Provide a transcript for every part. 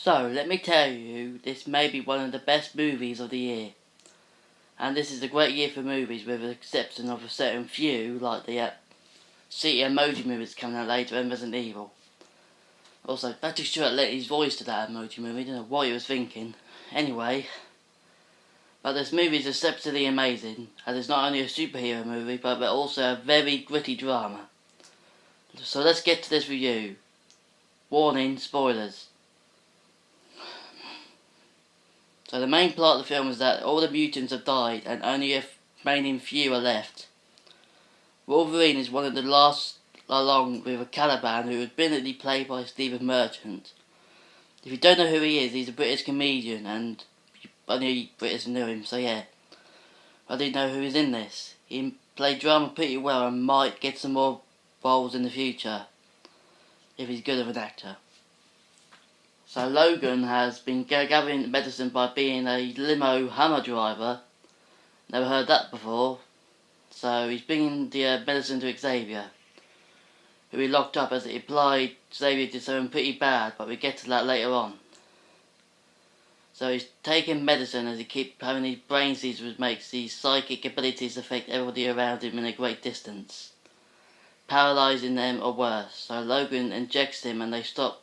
So, let me tell you, this may be one of the best movies of the year. And this is a great year for movies, with the exception of a certain few, like the City Emoji movies coming out later and Resident Evil. Also, Patrick Stewart lent his voice to that Emoji movie, I don't know what he was thinking. Anyway, but this movie is exceptionally amazing, as it's not only a superhero movie, but also a very gritty drama. So let's get to this review. Warning, spoilers. So the main plot of the film is that all the mutants have died and only a remaining few are left. Wolverine is one of the last, along with a Caliban, who was brilliantly played by Stephen Merchant. If you don't know who he is, he's a British comedian, and only British knew him, so yeah. I didn't know who was in this. He played drama pretty well and might get some more roles in the future, if he's good of an actor. So Logan has been gathering medicine by being a limo Hummer driver. Never heard that before. So he's bringing the medicine to Xavier, who he locked up as it implied Xavier did something pretty bad, but we get to that later on. So he's taking medicine as he keeps having these brain seizures, which makes these psychic abilities affect everybody around him in a great distance, paralysing them or worse. So Logan injects him and they stop,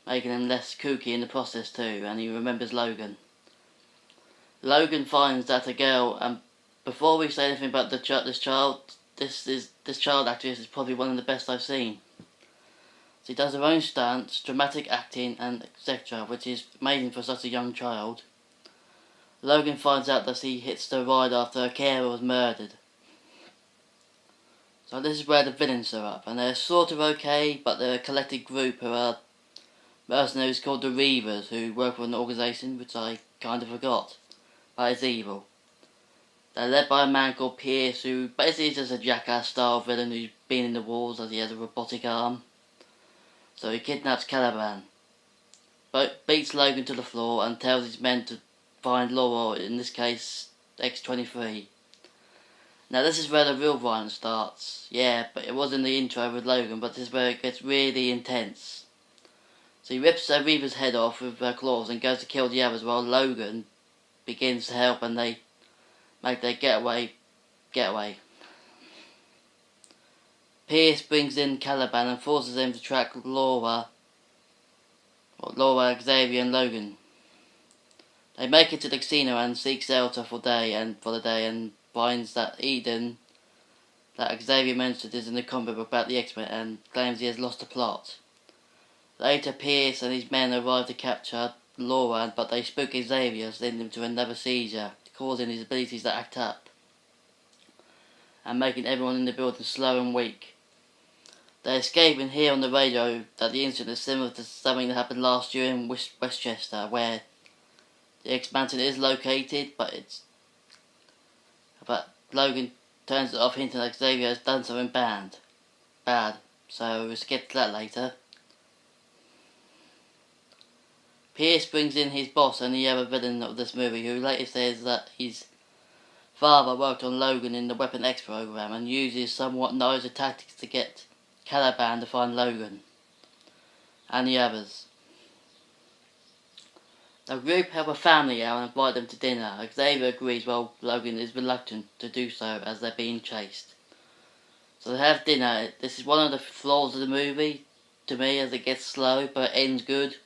making him less kooky in the process too, and he remembers Logan. Logan finds that a girl, and before we say anything about this child actress is probably one of the best I've seen. She does her own stunts, dramatic acting, and etc., which is amazing for such a young child. Logan finds out that she hits the ride after her carer was murdered. So this is where the villains are up, and they're sort of okay, but they're a collected group who are mercenaries called the Reavers, who work for an organisation which I kind of forgot, but it's evil. They're led by a man called Pierce, who basically is just a jackass-style villain who's been in the wars as he has a robotic arm. So he kidnaps Caliban, but beats Logan to the floor and tells his men to find Laura, in this case X-23. Now this is where the real violence starts. Yeah, but it was in the intro with Logan, but this is where it gets really intense. So he rips Reaver's head off with her claws and goes to kill the others, while Logan begins to help and they make their getaway. Pierce brings in Caliban and forces him to track Laura, Xavier and Logan. They make it to the casino and seek shelter for the day and finds that Eden, that Xavier mentioned, is in the comic book about the X-Men and claims he has lost the plot. Later Pierce and his men arrive to capture Laura, but they spook Xavier, sending him to another seizure, causing his abilities to act up and making everyone in the building slow and weak. They escape and hear on the radio that the incident is similar to something that happened last year in Westchester, where the expansion is located, but Logan turns it off, hinting that Xavier has done something bad. So we'll get to that later. Pierce brings in his boss and the other villain of this movie, who later says that his father worked on Logan in the Weapon X program and uses somewhat noisy tactics to get Caliban to find Logan and the others. The group help a family out and invite them to dinner. Xavier agrees while Logan is reluctant to do so as they're being chased. So they have dinner. This is one of the flaws of the movie to me, as it gets slow but it ends good,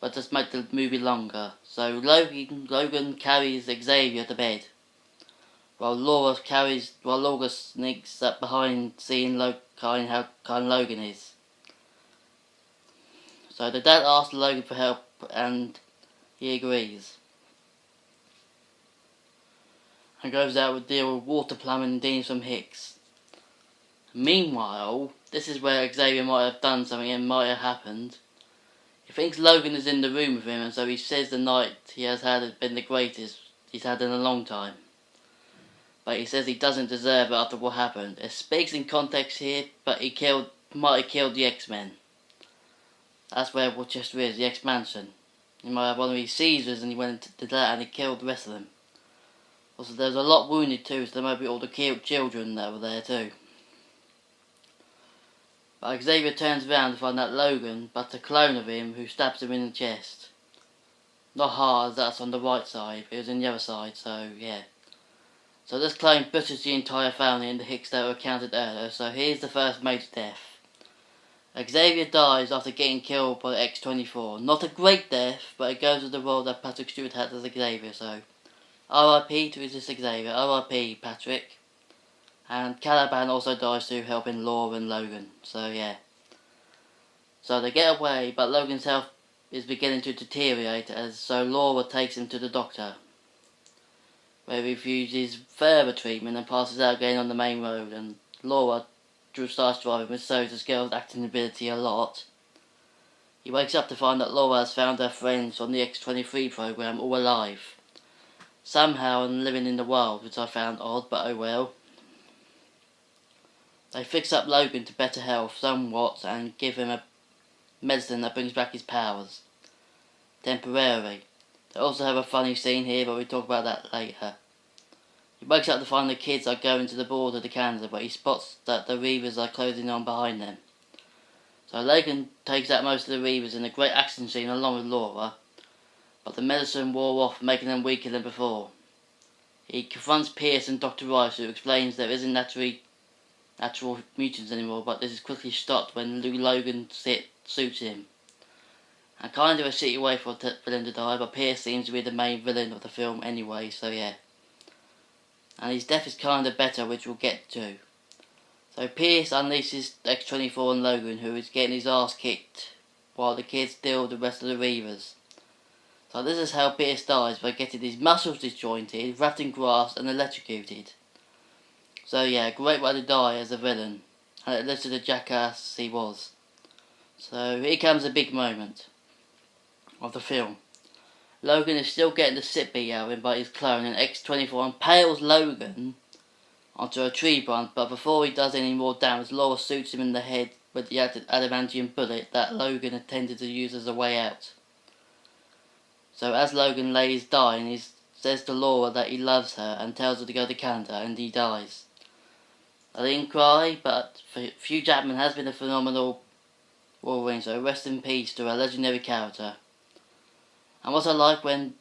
but just make the movie longer. So Logan carries Xavier to bed, while Laura sneaks up behind, seeing how kind Logan is. So the dad asks Logan for help and he agrees, and goes out to deal with water plumbing and Dean from Hicks. Meanwhile, this is where Xavier might have done something and might have happened. He thinks Logan is in the room with him, and so he says the night he has had has been the greatest he's had in a long time. But he says he doesn't deserve it after what happened. It speaks in context here, but he might have killed the X-Men. That's where Rochester is, the X-Mansion. He might have one of his seizures and he went into that and he killed the rest of them. Also, there's a lot wounded too, so there might be all the killed children that were there too. But Xavier turns around to find that Logan, but a clone of him who stabs him in the chest. Not hard, as that's on the right side, but it was on the other side, so yeah. So this clone butchers the entire family in the Hicks that were counted earlier, so here's the first major death. Xavier dies after getting killed by X-24. Not a great death, but it goes with the role that Patrick Stewart had as Xavier, so R.I.P. to this Xavier, R.I.P. Patrick. And Caliban also dies too, helping Laura and Logan, so yeah. So they get away, but Logan's health is beginning to deteriorate, so Laura takes him to the doctor, where he refuses further treatment and passes out again on the main road, and Laura starts driving, which shows this girl's acting ability a lot. He wakes up to find that Laura has found her friends on the X-23 program all alive, somehow, and living in the wild, which I found odd, but oh well. They fix up Logan to better health somewhat and give him a medicine that brings back his powers, temporarily. They also have a funny scene here, but we'll talk about that later. He wakes up to find the kids are going to the border to Canada, but he spots that the Reavers are closing on behind them. So Logan takes out most of the Reavers in a great action scene along with Laura, but the medicine wore off, making them weaker than before. He confronts Pierce and Dr. Rice, who explains there isn't natural mutants anymore, but this is quickly stopped when Logan suits him. And kind of a shitty way for a villain to die, but Pierce seems to be the main villain of the film anyway, so yeah. And his death is kind of better, which we'll get to. So Pierce unleashes X-24 on Logan, who is getting his ass kicked, while the kids deal with the rest of the Reavers. So this is how Pierce dies, by getting his muscles disjointed, wrapped in grass and electrocuted. So yeah, great way to die as a villain, and it lives to the jackass he was. So here comes a big moment of the film. Logan is still getting the shit beat out of him by his clone, and X-24 impales Logan onto a tree branch, but before he does any more damage, Laura shoots him in the head with the adamantium bullet that Logan intended to use as a way out. So as Logan lays dying, he says to Laura that he loves her and tells her to go to Canada, and he dies. I didn't cry, but Hugh Jackman has been a phenomenal Wolverine, so rest in peace to a legendary character. And what I like when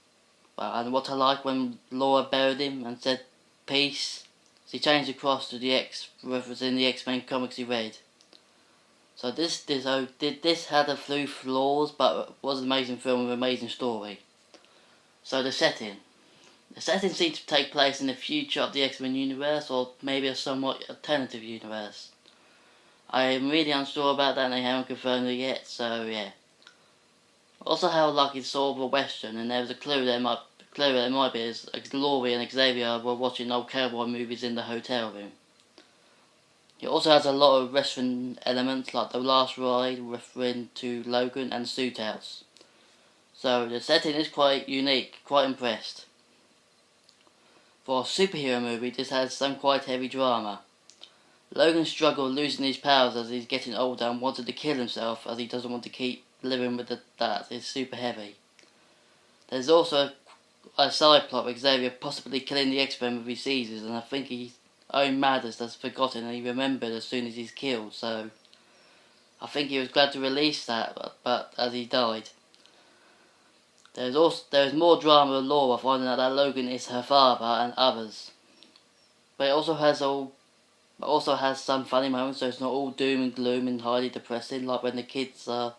Laura buried him and said peace, she changed the cross to the X reference in the X-Men comics he read. So this had a few flaws, but it was an amazing film with an amazing story. So the setting seems to take place in the future of the X-Men universe, or maybe a somewhat alternative universe. I am really unsure about that, and they haven't confirmed it yet, so yeah. Also how like it's sort of a western, and there's a clue there might be as Laurie and Xavier were watching old cowboy movies in the hotel room. It also has a lot of western elements, like the last ride referring to Logan and Suit House. So the setting is quite unique, quite impressed. For a superhero movie, this has some quite heavy drama. Logan struggled losing his powers as he's getting older and wanted to kill himself as he doesn't want to keep living with that is super heavy. There's also a side plot with Xavier possibly killing the X-Men if he seizes, and I think his own madness has forgotten and he remembered as soon as he's killed, so I think he was glad to release that, but as he died. There is more drama with Laura finding out that Logan is her father and others. But it also has some funny moments, so it's not all doom and gloom and highly depressing, like when the kids are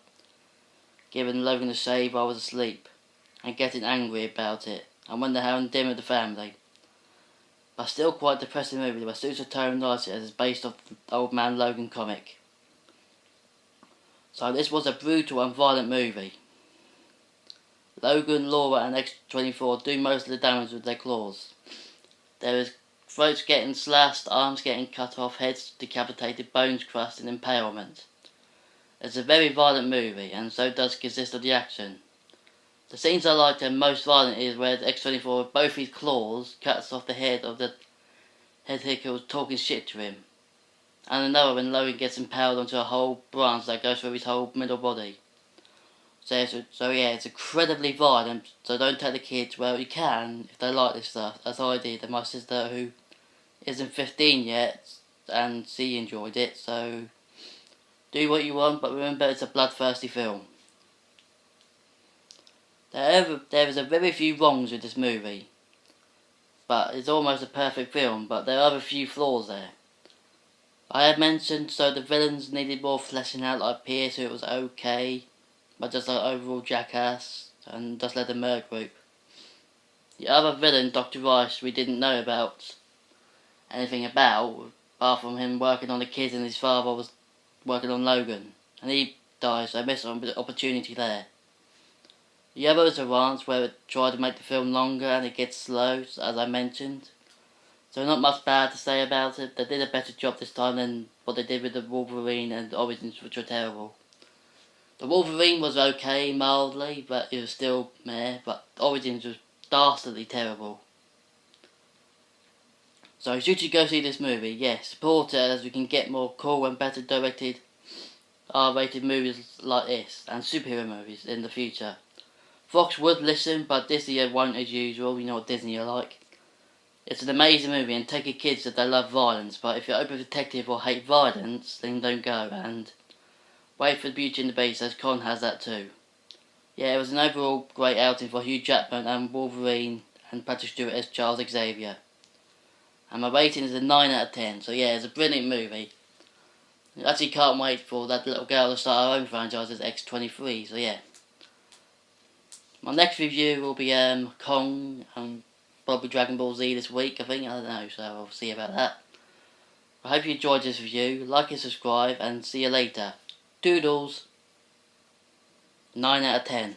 giving Logan a shave while I was asleep and getting angry about it, and when they're having dinner with the family. But still quite depressing movie, but suits the tone nicely as it's based off the Old Man Logan comic. So this was a brutal and violent movie. Logan, Laura and X-24 do most of the damage with their claws. There is throats getting slashed, arms getting cut off, heads decapitated, bones crushed and impalement. It's a very violent movie, and so does consist of the action. The scenes I liked and most violent is where X-24 with both his claws cuts off the head of the head hicker who's talking shit to him. And another when Logan gets impaled onto a whole branch that goes through his whole middle body. So yeah, it's incredibly violent, so don't take the kids, well you can if they like this stuff, as I did, and my sister who isn't 15 yet, and she enjoyed it, so Do what you want, but remember it's a bloodthirsty film. There is a very few wrongs with this movie, but it's almost a perfect film, but there are a few flaws there. I had mentioned so the villains needed more fleshing out, like Pierce, who was okay, but just like overall jackass, and just led the Merc group. The other villain, Dr. Rice, we didn't know anything about, apart from him working on the kids and his father was working on Logan, and he dies, so I missed an opportunity there. The other is a rant where it tried to make the film longer and it gets slow, as I mentioned. So not much bad to say about it. They did a better job this time than what they did with the Wolverine and Origins, which were terrible. The Wolverine was okay, mildly, but it was still meh, but Origins was dastardly terrible. So should you go see this movie? Yes, support it as we can get more cool and better directed R-rated movies like this, and superhero movies in the future. Fox would listen, but Disney won't as usual. You know what Disney are like. It's an amazing movie, and take your kids if they love violence, but if you're overprotective or hate violence, then don't go, and wait for the Beauty and the Beast, as Con has that too. Yeah, it was an overall great outing for Hugh Jackman and Wolverine, and Patrick Stewart as Charles Xavier. And my rating is a 9 out of 10, so yeah, it's a brilliant movie. I actually can't wait for that little girl to start her own franchise as X-23, so yeah. My next review will be Kong and probably Dragon Ball Z this week, I think. I don't know, so I'll see about that. I hope you enjoyed this review. Like and subscribe, and see you later. Toodles. 9 out of 10.